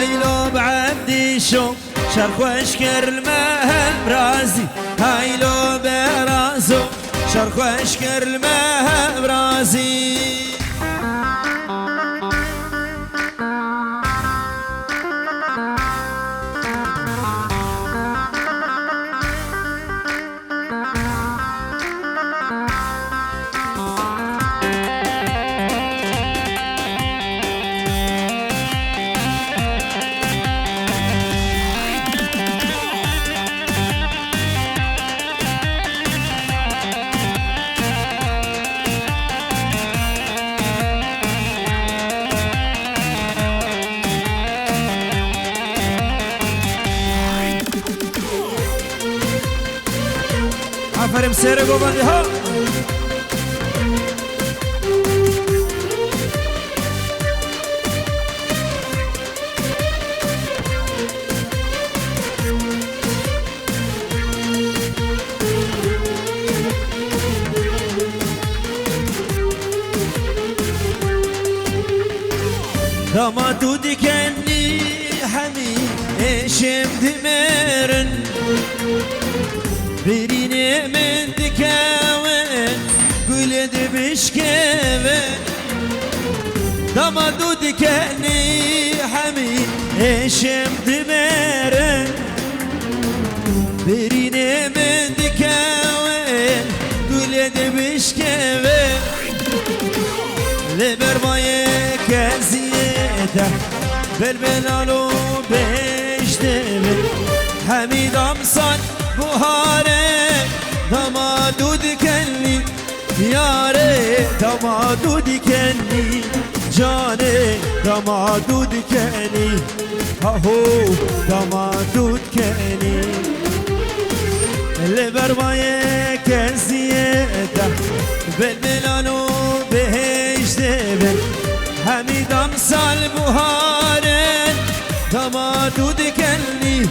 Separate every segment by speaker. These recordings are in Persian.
Speaker 1: هايلو بعبدي شو شرخ واشكر المهم رازي هايلو برازو شرخ واشكر المهم رازي عفرم سيرك وبندي ها دما دودي كني حمي ايشم دمرن بريني من دكاوين قلد بشكاوين دما دودي كني حمي ايشم دمرن بريني من دكاوين قلد بشكاوين لبرمايك زيادة بالبلالو بيشتبه حميد أمصان بهاري دمادود كني ياري دمادود كني جاني دمادود كني هو دمادود كني لبرمايك زيادة بالبلالو بيشتبه حميد أمصال بهارين دمادود كني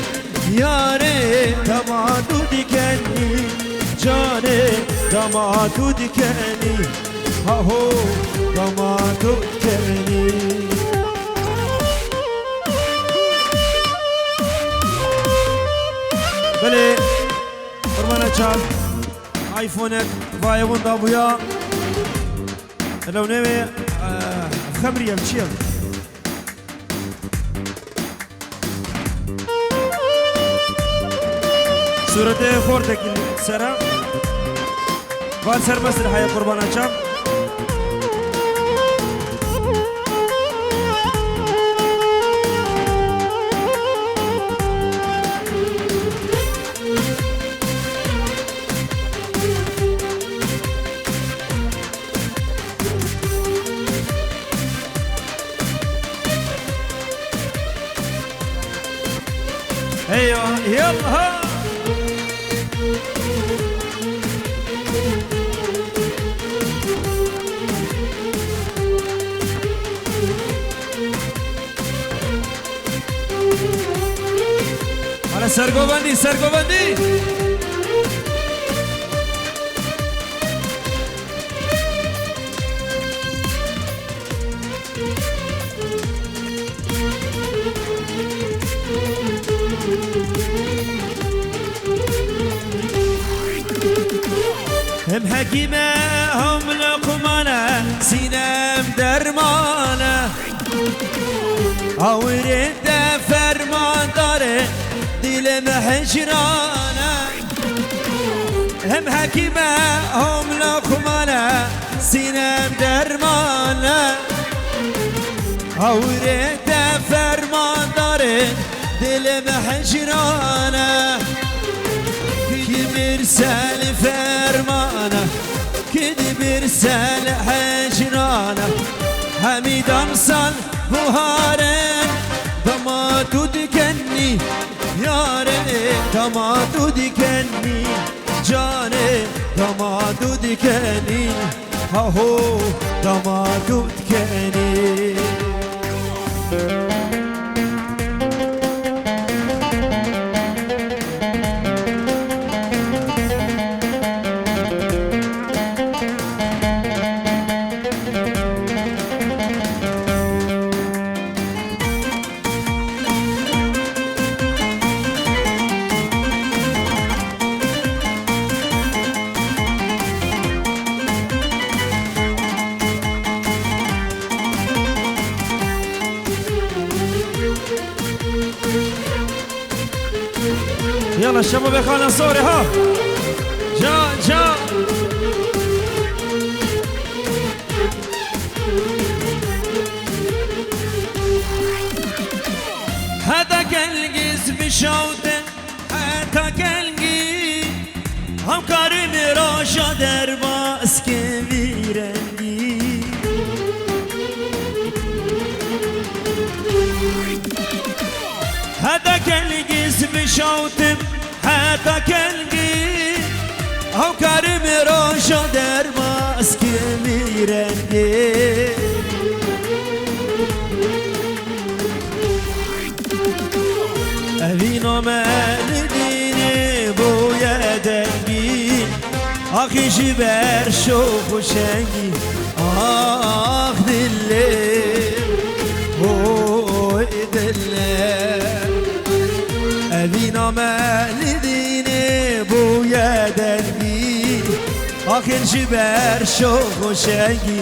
Speaker 1: ياري دمادود كني جاني دمادود كني هو دمادود كني بلي فرمانا چال آيفونك فايبون دابويا لو نوي خمرية بشيل صورة خوردك سرا بعد سر بس الحياة قربان أشام ايوه يلا على سرقوبندي سرقوبندي هم حكيمة هم لقمانة سينام درمانة أورد فرمان داره دل محجرانة هم حكيمة هم لقمانة سينام درمانة أورد فرمان داره دل محجرانة برسال فرمانه كدي برسال حجرانه حميد أمصال بهارين دمادود كني ياري دمادود كني جاني دمادود كني هو دمادود كني الشباب خالنا صوري ها جا هذا كالجز بشوته هذا كالجي هم كارم راشا در باس كبيرندي هذا كالجز بشوته هذا كالجي هم كارم راشا در باس كبيرندي أبينا مالديني بويا دنجي أخي جبر شوف وشنجي آخ دلي هوي دلي أبينا مالديني بويا دنجي أخي جبر شوف وشنجي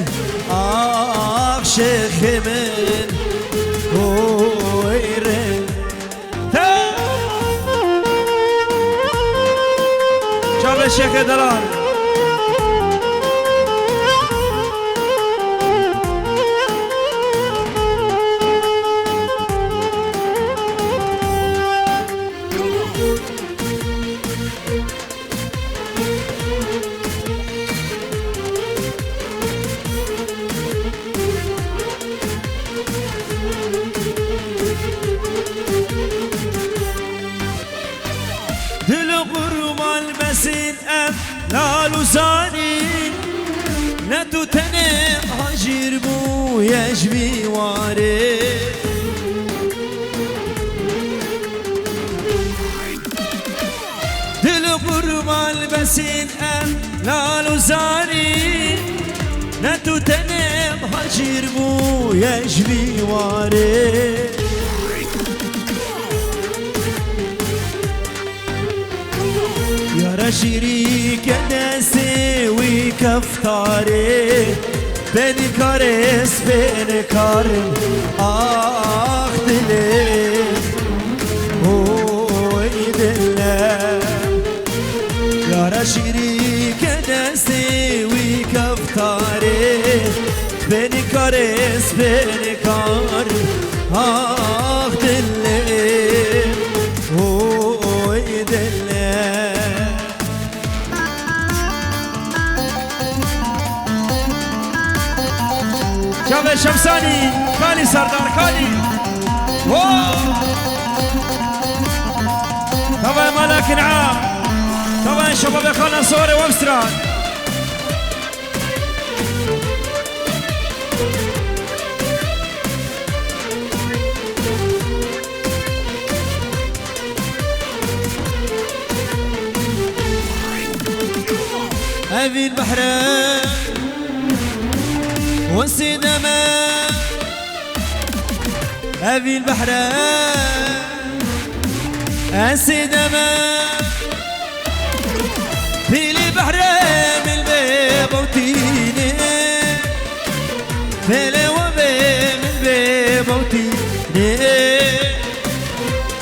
Speaker 1: آخ شيخ من هوي رن شاب الشيخ دلال لالو زاني نتو تنم هاجر بو يجبي واري دل قربان بسين لالو زاني نتو تنم هاجر بو يجبي واري شريك ناسي وكفتاري بني كارس بني كارم آخ دلي هوي دلي يا شريك ناسي وكفتاري بني كارس بني كارم آخ دلي هوي دلي شباب شمساني خالي سردار خالي طبعا ملاك نعام طبعا شباب خالنا صوري وابستران أبي البحرين والسينما أبي البحرين السينما في البحرين من بيبوتيني في الوبي من بيبوتيني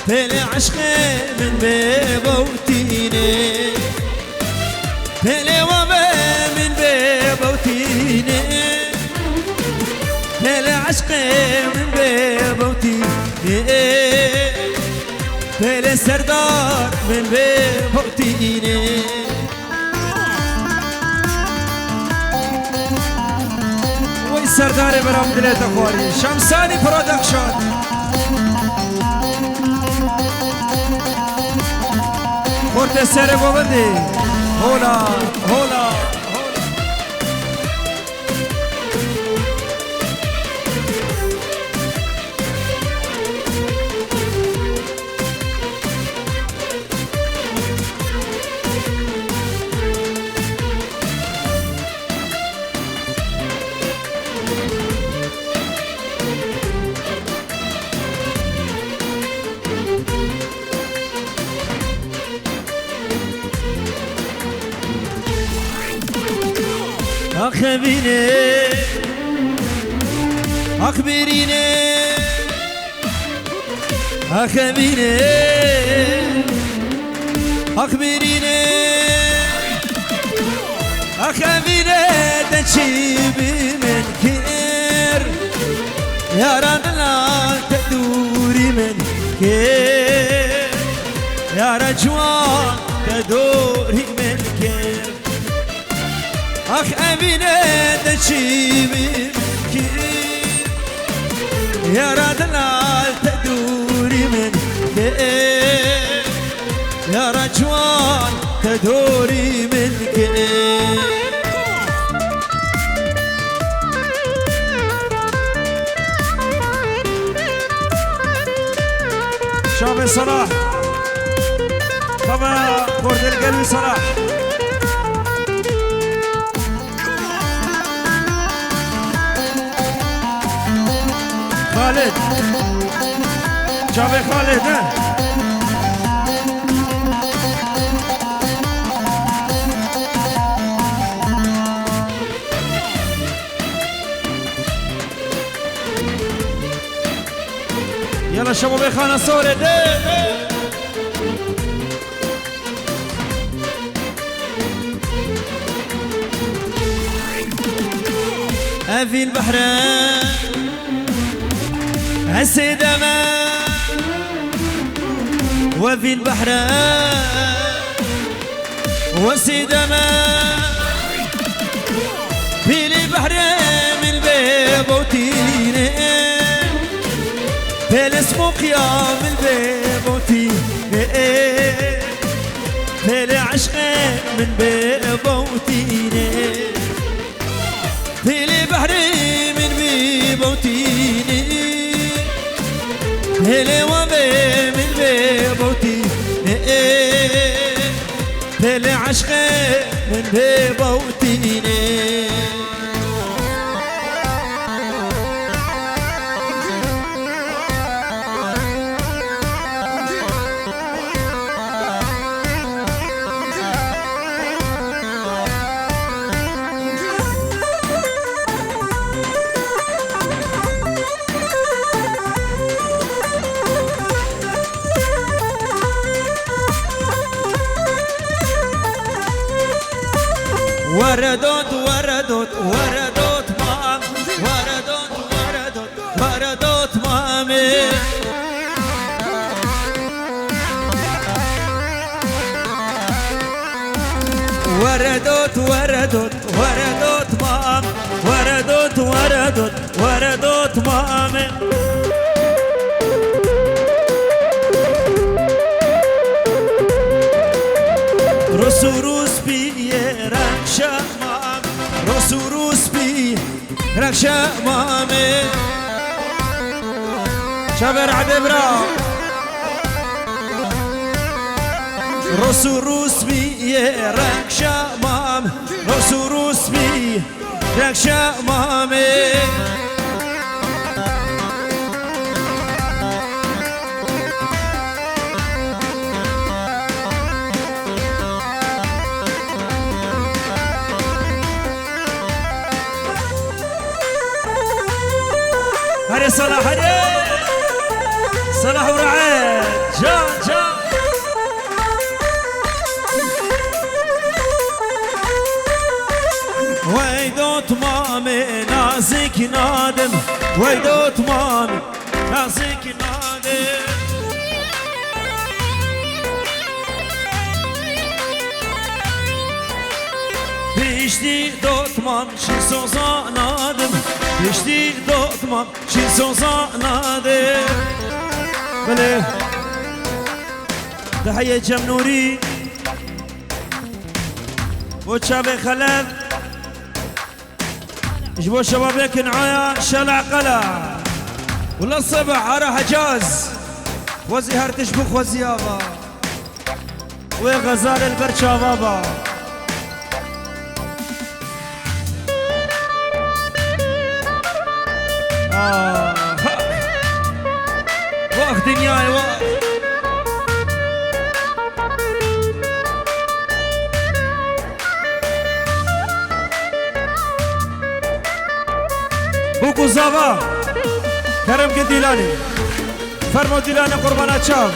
Speaker 1: في العشق من بيبوتيني في الوبي من بيبوتيني العشق من بيبوتي تل سردار من بيبوتيني وي سردار برام دلت اخواري شمساني برودكشن خورت سر بودي هولا هولا أخبريني أخبريني أخبريني
Speaker 2: أخبريني أخبريني تجيبي من كير يا رجل تدوري من كير يا رجوان تدوري من كير أخبريني تجيبي من كير يا رجل تدوري من كير يا رجوان تدوري من كير
Speaker 1: شافي صلاح طبعا برد القلبي صلاح خالد شافي خالد يلا شباب خانة صورة
Speaker 2: في البحرين السيدما وفي البحرين والسيدما في البحرين من بيبوتيني في الاسم قيام البيبوتيني في العشق من بيبوتيني في البحر من بيبوتيني في الوبي من بيبوتيني في العشق من بيبوتيني وردوت وردوت وردوت مام وردوت وردوت وردوت مامي وردوت وردوت وردوت مام وردوت وردوت وردوت مامي رسوروس بيران شمام رسوروس بيران شمامي شابر عدبرا رسوروس بيران شمام رسوروس بيران شمامي هري صلاح هري صلاح ورعاية جان جان ويدوت مامي نازك نادم ويدوت مامي نازك نادم بيشتي دوتمان شي سوزا نادم بيشتي دوتمان شي سوزا نادم بله تحية جمنوري وشابي خلف جبوا شبابيك نعايا شلع قلع ولا الصبح على حجاز وزي هرتش بخ وزيابا وغزال البرشا بابا واخ دنياي واخ بوكو زافا كرم قديلاني فرمو ديلاني قربانات شام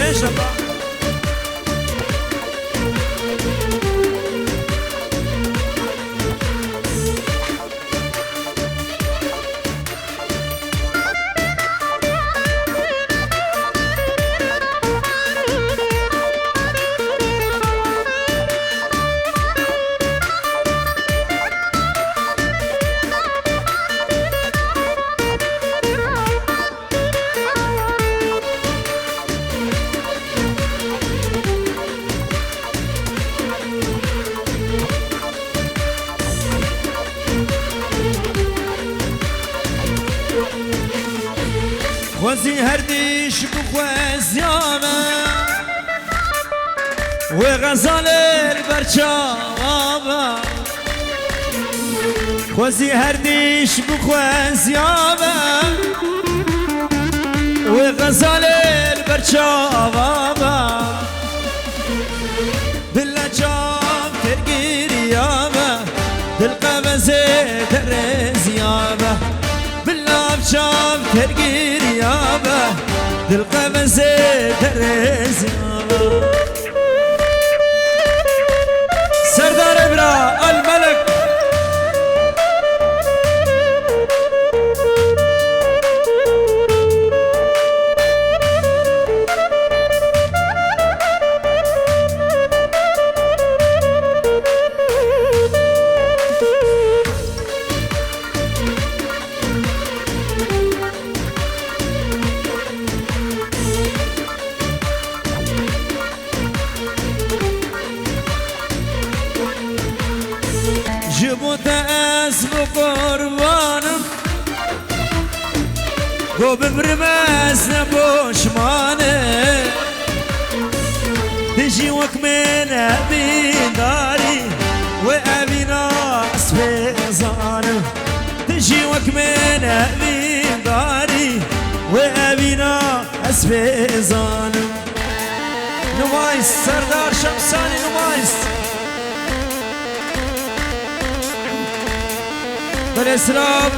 Speaker 1: إيش الله
Speaker 2: خوزي هرديش بخوز ياما وغزال البرشاوة خوزي هرديش بخوز ياما وغزال البرشاوة بالله جام ترقير ياما بالقبزة درز ياما بالله بشام ترقير يابا بالقبزة درز يابا سردار إبرا الملك جبوت اسم قربانم گو ببرمز نبوش مانه تجي وك من ابي داري وابي ناس بيزانم تجي وك من ابي داري وابي ناس بيزانم نمايس سردار شمساني نمايس بالإسلام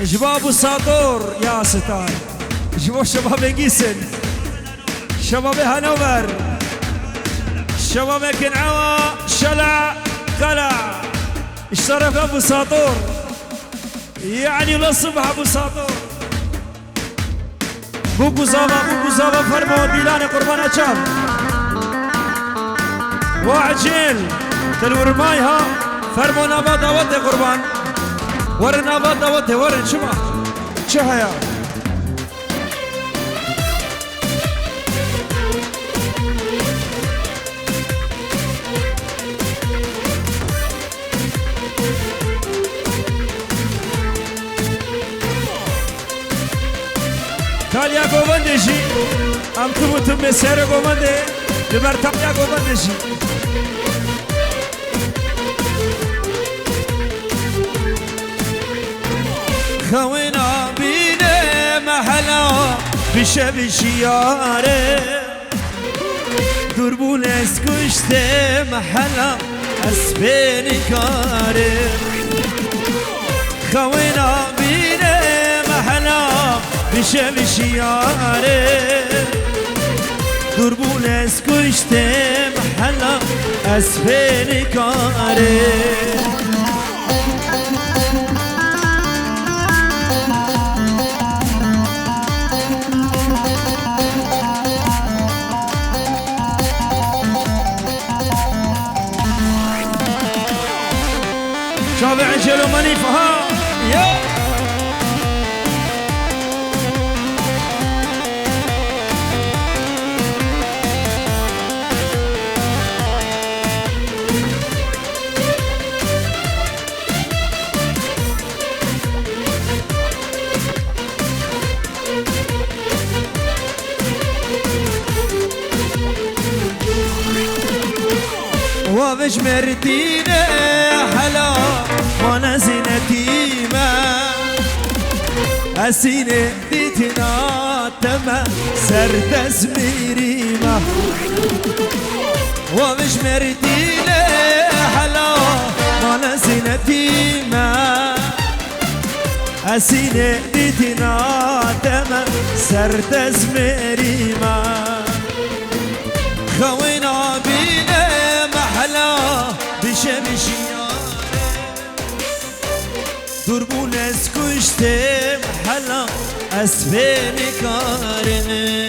Speaker 2: شباب الساطور يا ستار شباب شباب قيسن شباب هنوفر شباب كنعوى شلع قلع اشترك ابو ساطور يعني لصبح ابو ساطور بوكو زابا فرمو ديلان قربان اشام وعجل تلور مايها فرمو نبات داوت قربان ور نبات داوت ور شما شهيا تاليا قوبندشي ام تموتم مسير قوبندي لبرتاليا قوبندشي خوينا بينا محلا بشب شياره دربون اسكشت محلا اسبين كاره خوينا بينا محلا بشب شياره دربون اسكشت محلا اسبين كاره شابع عجل ومنيفها يا ومش مرتينا حلا وانا زينتي ما اسيني ديتنا تما سرد زميري ما ومش مرتينا حلا وانا زينتي ما أسيني ديتنا تما سرت اسمري ما خوينا بينا محلا بشمشيا دربون اسكشتم محلا اسفيني كارم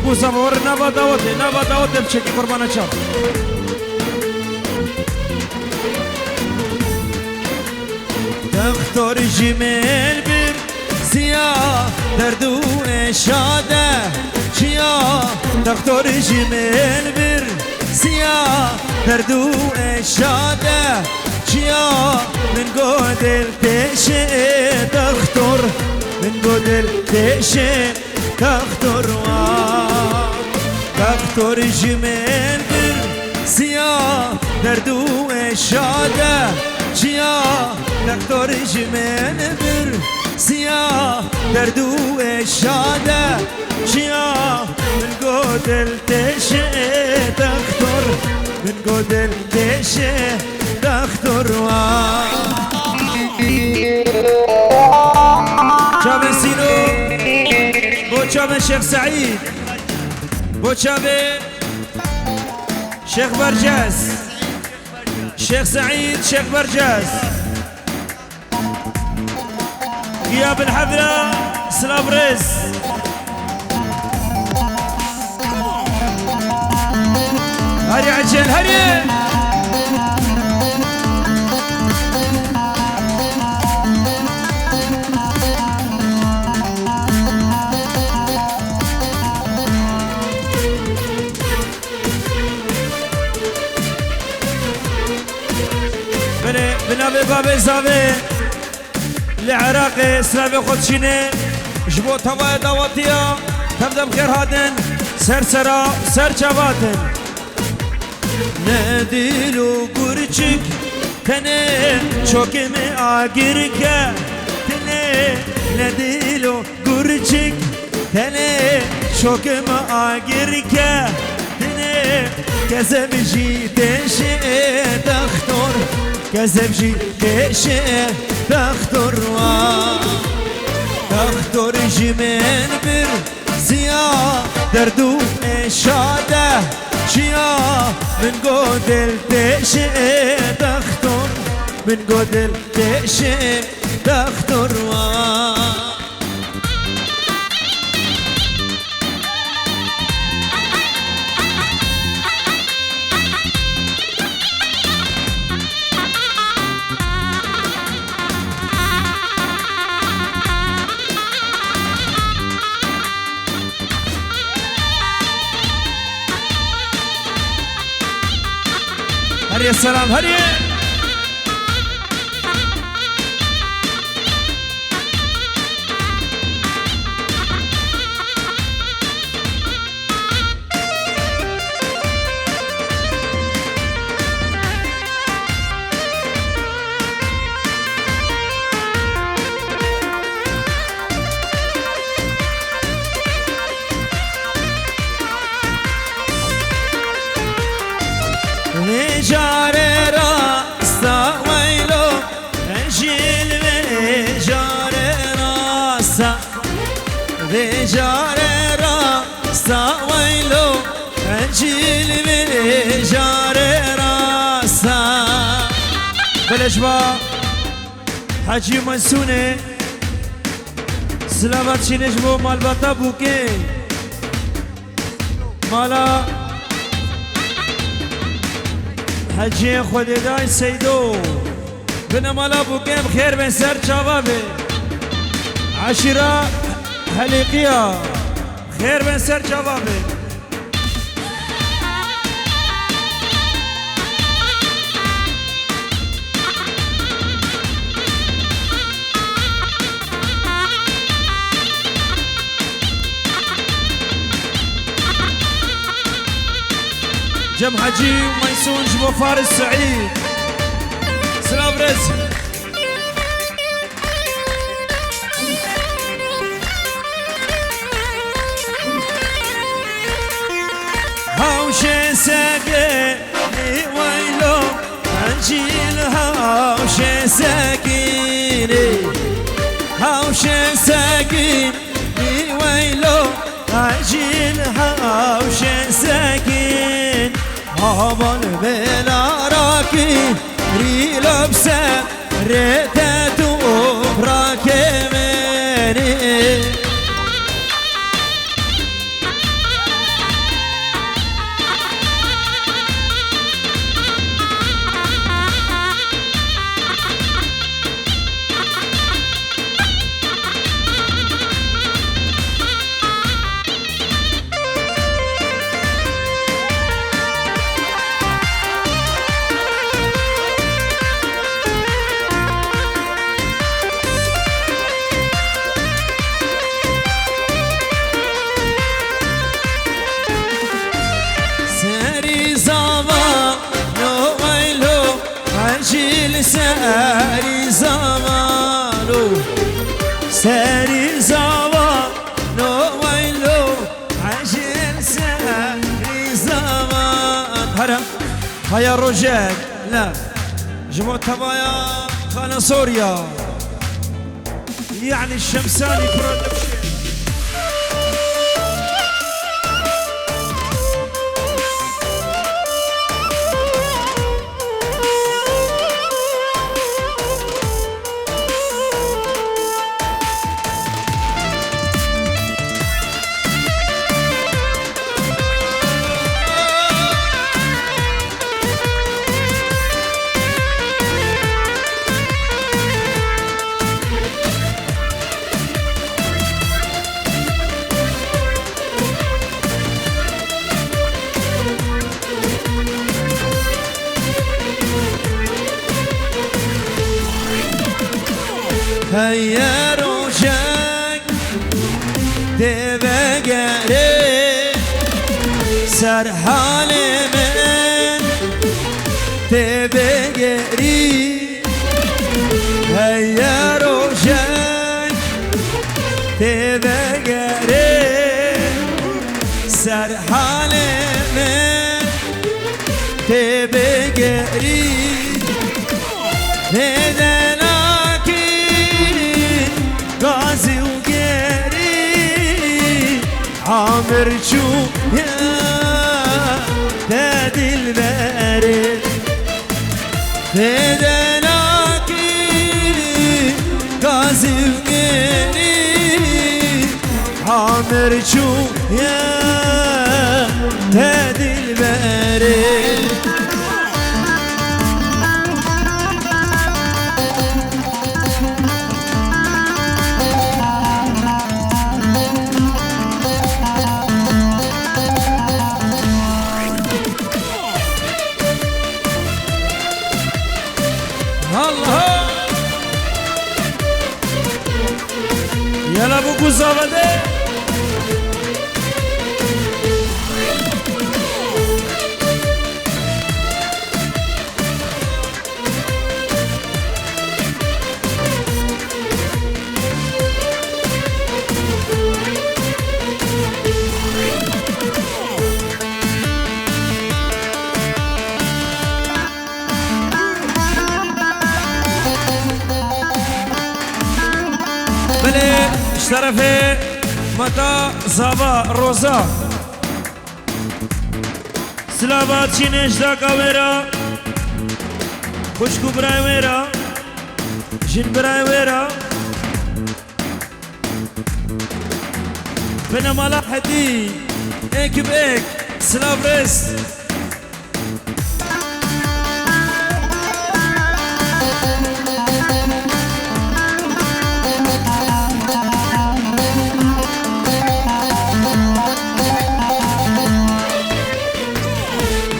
Speaker 2: بگو زمور نبا داوته بچکی قربان چاپ دکتر جمیل بیر سیاه دردو اشاده چیا دکتر جمیل بیر سیاه دردو اشاده چیا من گودل تشه دکتر من گودل تشه دكتور جميل سيا دردو شاده جيا دكتور جميل سيا دردو شاده جيا من قدل تشه دكتور من قدل تشه دكتور شامل سينو بوچامه شيخ سعيد بوچامه شيخ برجاز شيخ سعيد شيخ برجاز غياب الحفلة سلابريز هري عجل هري بنابي بابي زابي لعراقي سلامي خودشيني جبوت هواي داواتيا تبدا بخير هادن سرسرا سرچواتن نديلو قرچك تني چوكمي آگركه تني نديلو قرچك تني چوكمي آگركه تني كزمجي تشي دكتور كزمجي تشي دكتور دكتور جمين بر زيا دردو اشاده شيا من قدل تشي دكتور من قدل تشي دكتور هري السلام هري جاره راستا ويلو انجيل جاره راستا جاره راستا ويلو انجيل جاره راستا بلش با حاجی منسونه سلامت چینش بو مالباتا بوکه مالا حاجی خوددای سیدو بنا مالا بوکه بخیر بن سر چاوابه عشیره حلیقیه خیر بن سر چاوابه جم حجي وميسون جبو فارس سعيد سلام رزق هاوشي ساكني ويلو انجيل هاوشي ساكني هاوشي ساكني ويلو انجيل هاوشي ساكن هابال بلا راكي ري لبسه ريتتو براكمني ساري زمانو ساري زمانو ويلو عجل ساري زمان هرم هيا الرجال لا جمهور تبايا خانة سوريا يعني الشمساني برودكشن هيا روجك دبقري سر حالي من دبقري هيا روجك دبقري سر حالي من دبقري غازي وقيري عامر شو يا نادي البارد فدناكي غازي وقيري عامر شو يا نادي البارد الله يلا بوكو زاوده بله اشترفه متا زابا روزا سلامات چینش دا کاویرا خوشکو برای میرا
Speaker 1: جن براي ويرا بنا ملاحدي ايك بايك سلاف ريس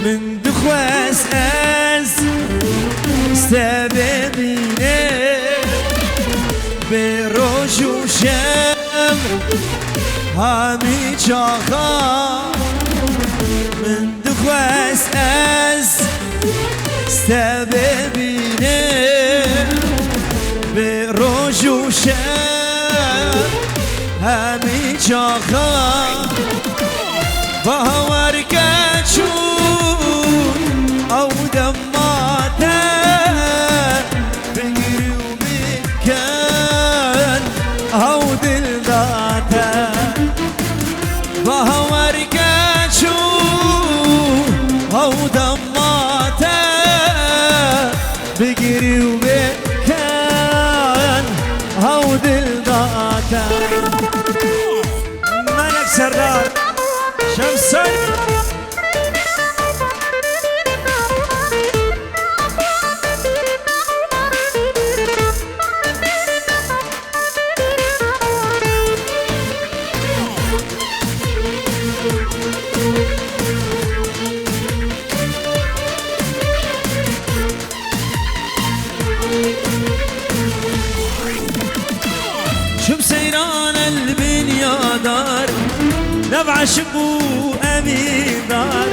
Speaker 1: من دخواس از سببيني بروج وشم هامي شاخا من دخواس از سببيني بروج وشم هامي شاخا بهوارك أو دماته بقري ومكان أو دلداته بهوارك أو دماته بقري ومكان أو دلداته ملك سردار شمسان شوف سيران البنيا دار نبع شبو أمين دار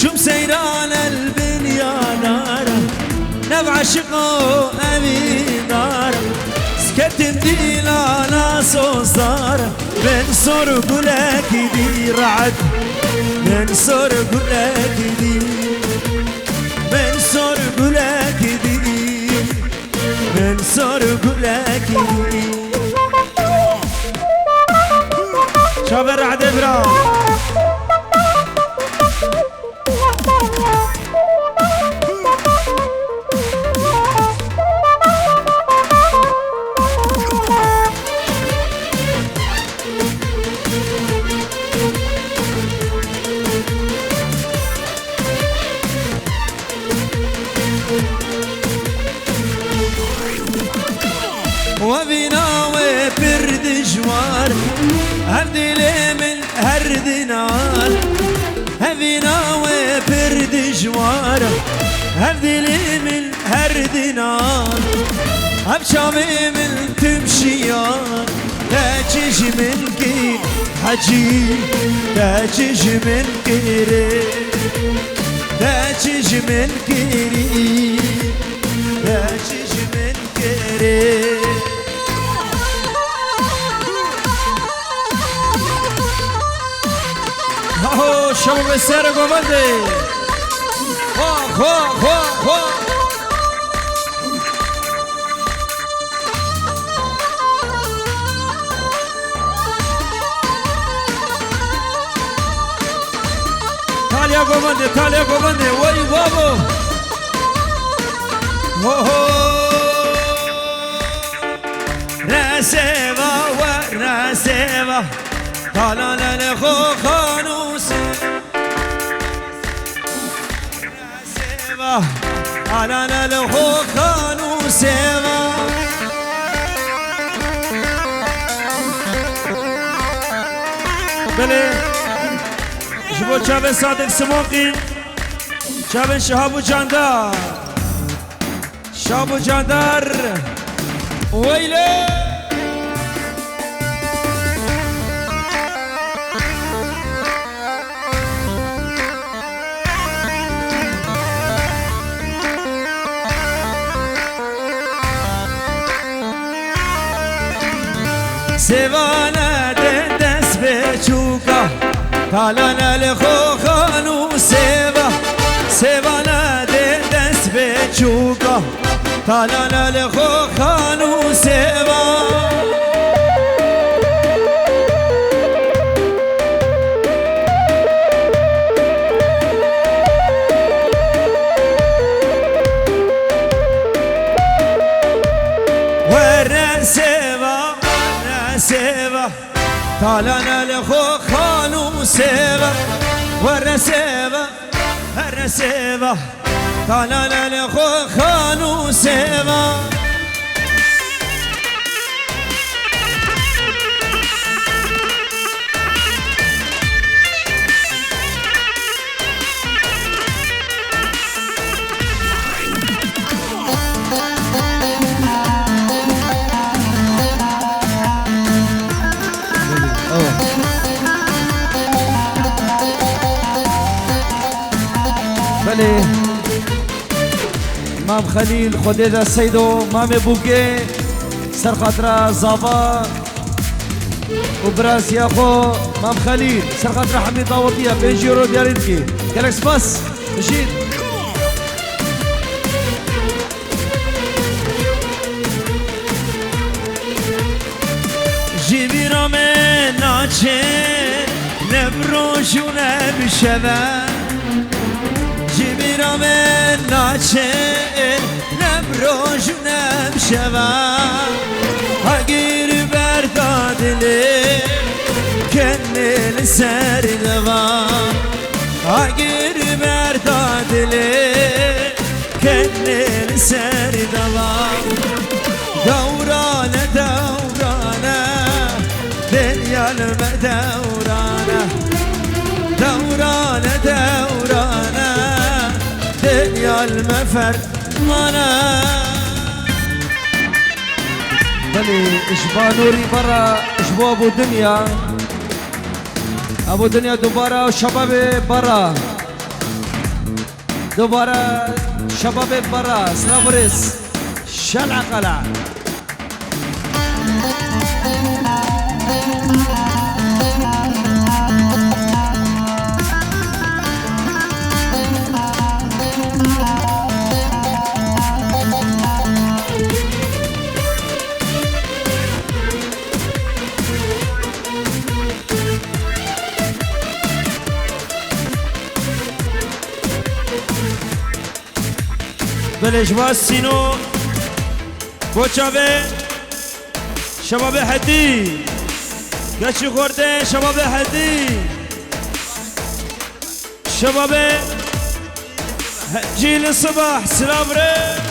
Speaker 1: شوف سيران البنيا دار نبع شبو أمين دار سكتن دي لا صار من صور قولك دي رعد من صور قولك دي من صور قولك دي من صور قولك دي شابر رعد ابراهيم وبناوي برد جوار هردلي من هرد نار هبناوي برد جوار هردلي من هرد نار هبشامي من تمشيان تاجج من كير حجي تاجج من كيري تاجج من كيري تاجج من كيري هو شباب السيارة قومندي خو تاليا قومندي وي بابو راسيبا وراسيبا طالع للخو خانوس راسيبا طالع للخو خانوس بله جبو شاب صادق سموقي شاب شهاب جاندار شاب جاندار ويلي سيفانا دس بچوكا طالنا لخو خانو سيفا سيفانا دس بچوكا طالنا لخو خانو سيفا
Speaker 2: تالانا لخو خانو سيبا ورسيبا الرسيبا تالانا لخو خانو سيبا بله مام خلیل خودیدا سیدو مام بوگه سرخطره زابا و براسیا خو مام خلیل سرخطره حمید داوطیه 5 یورو دیارین کی گلکس باس بشید جیبی را من ناچه نبروش و نبشوه جبیرم ناچه نبروش نمشوم اگر بردادلی کنل سر دوام اگر بردادلی کنل سر دوام دورانه دورانه دنیال دورانه دورانه دورانه دنيا المفر وانا بلي اشبا نوري برا اشبو ابو دنيا ابو دنيا دوباره وشباب برا دوباره شباب برا سنابريس شلع قلع بلجوا سينو بوشافي شباب حدي قشي خورده شباب حدي شباب جيل الصباح سلامري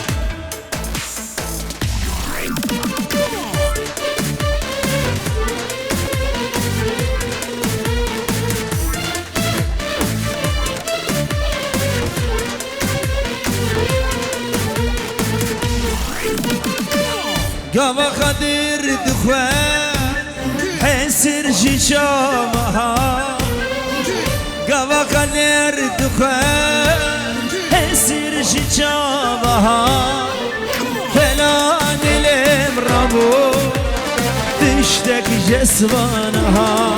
Speaker 2: قام خدير دخوان حسر شامها قام خدير دخوان حسر شامها فلان الامرابو تشتك جسمانها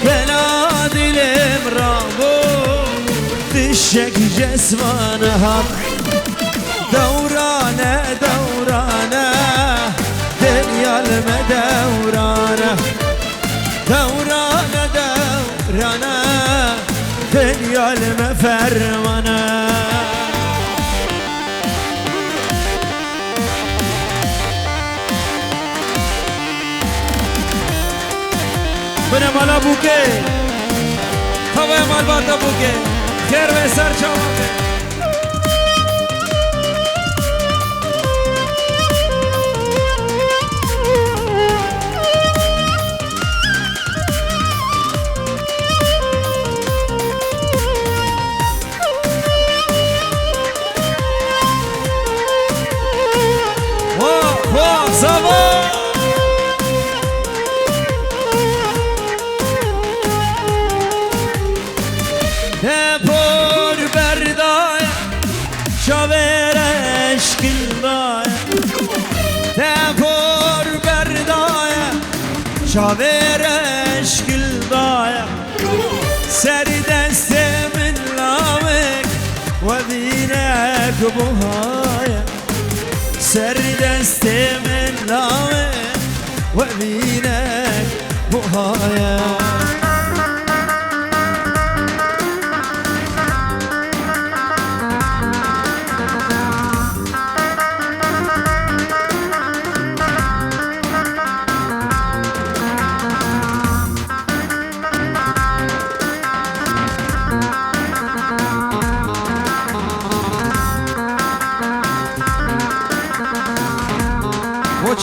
Speaker 2: فلان الامرابو تشتك جسمانها دورانه دورانه دنيا المدورانه دورانه دورانه دنيا المفرمانه بنا مالا بوكي هوا مال باتا بوكي خير وسر چاوه شاور اشکل دایم سر دست من لاوک و بینک بهایم سر دست من لاوک و بینک بهایم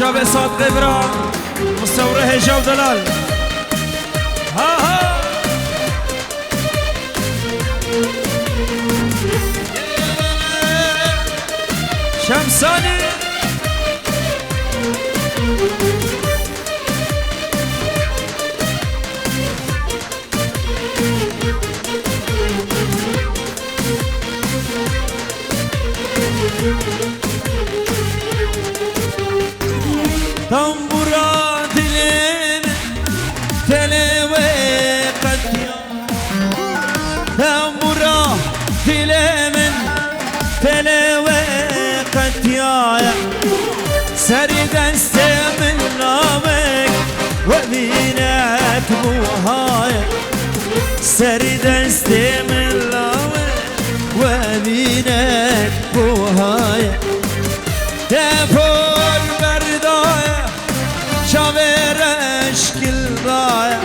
Speaker 1: جاب صاد قبرة مستوره هجا ودلال ها ها شمساني tambura dilin telewe katya tambura dilemin telewe katya seri destemin namek ve binek buhaya seri destemin namek ve binek buhaya Defol berdaya Şaver eşkil daya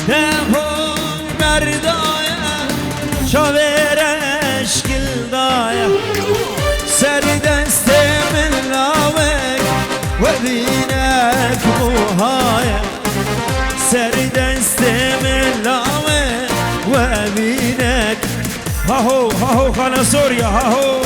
Speaker 1: Defol berdaya Şaver eşkil daya Seri destemin lavek Ve binek buhaya Seri destemin lavek Ve binek Ha ho Kana Surya ha ho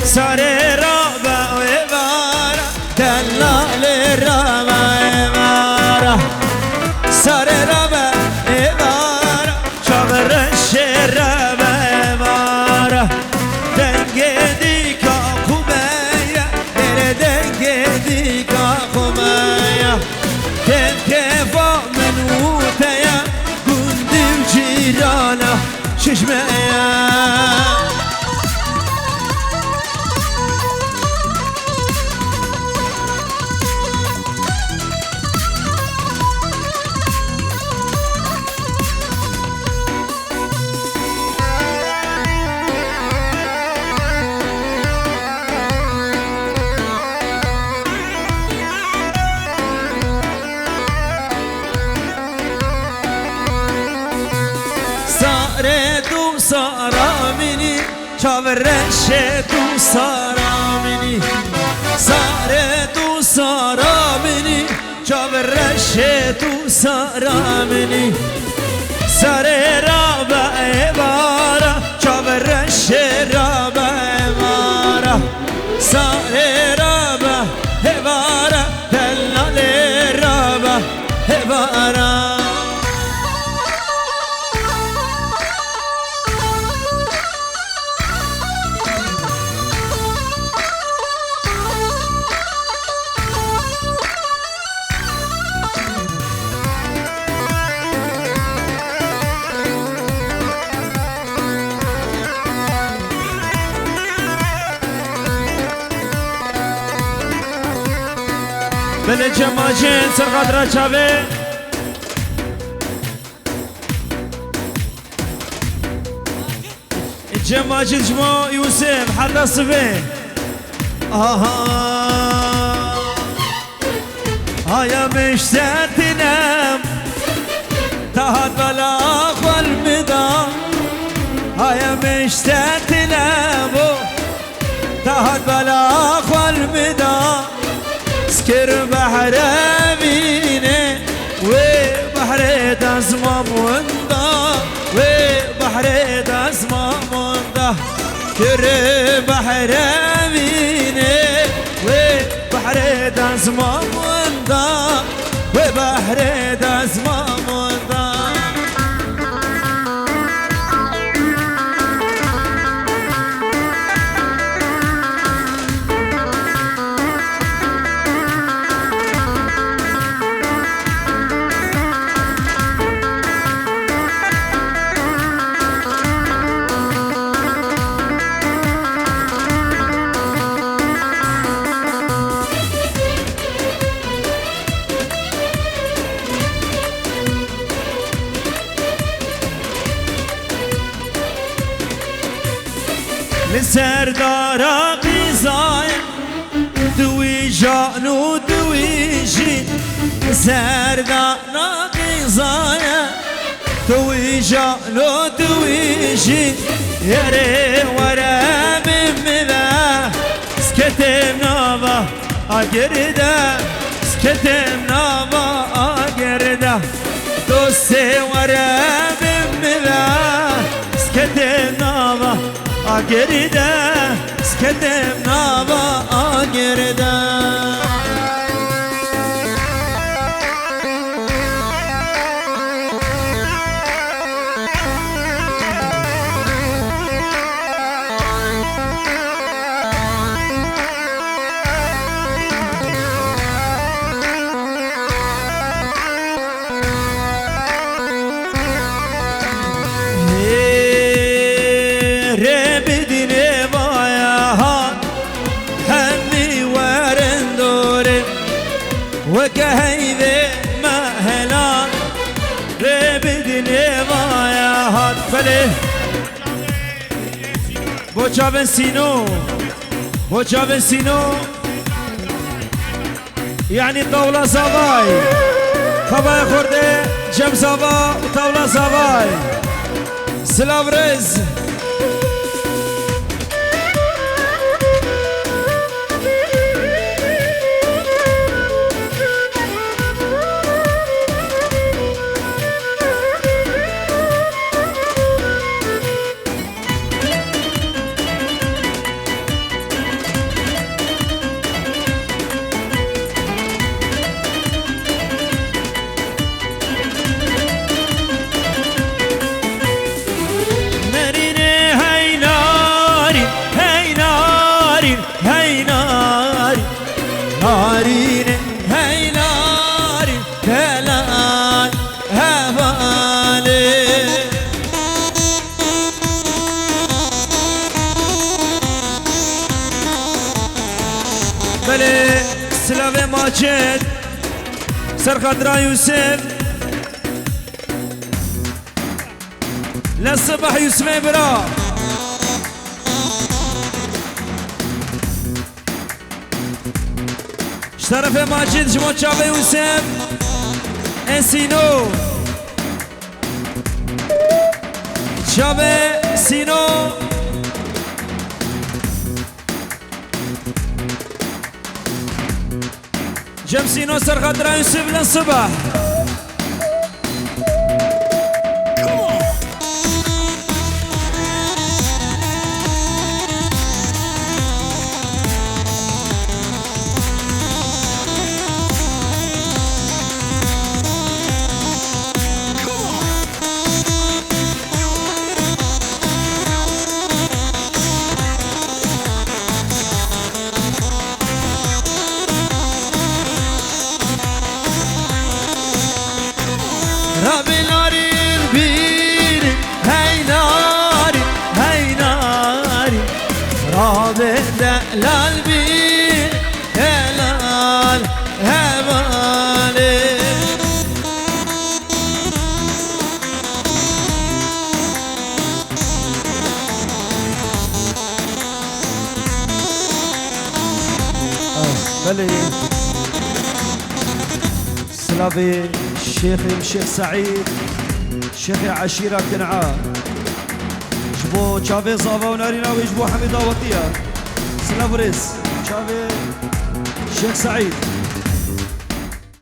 Speaker 1: Sare raba evara Dellale raba evara Sare raba evara Çavreşe raba evara Denge dika kumeya Dere denge dika kumeya Tevkefa menuteya Gündüv cirana şişmeye Sare tu saramini Çavreşe tu saramini Sare tu saramini Çavreşe tu saramini Sare raba evara Çavreşe raba evara Sare raba evara Dellale raba evara بله جماجین سرقدر چاوه جماجین جمع یوسف حدا صفه آها هایا مشتتنم تحت بلا قلبدا هایا مشتتنم تحت بلا قلبدا سكر بحر مينه وبحر دزمام وندا وبحر دزمام وندا كر بحر مينه وبحر دزمام وندا وبحر دزمام وندا لسردارا قیزا
Speaker 2: سردانا قزايا تويجا لو تويجي يري ورا بمذا سكتم نابا أجردا سكتم نابا أجردا دوسي ورا بمذا سكتم نابا أجردا سكتم نابا أجردا وكهيذي مهلا ربدني ضايا هاد فليه بوچا بنسينو بوچا بنسينو يعني طاولة زباي خباي خورده جم زبا طاولة زباي سلاف رز بله سلاوه ماجد سرخدرا يوسف للصبح يوسف برا شرف ماجد جمع شابه يوسف انسينو شابه سينو جمسينو سرخدرا يوسف للصبح ربي ناري البير هاي ناري هاي ناري ربي دلال بير دلال هبالي بلي سلافي الشيخ سعيد شيخ عشيرة كنعان جبو تشافي صافا ونارينا ويجبو حميدة وطية سلافريس تشافي الشيخ سعيد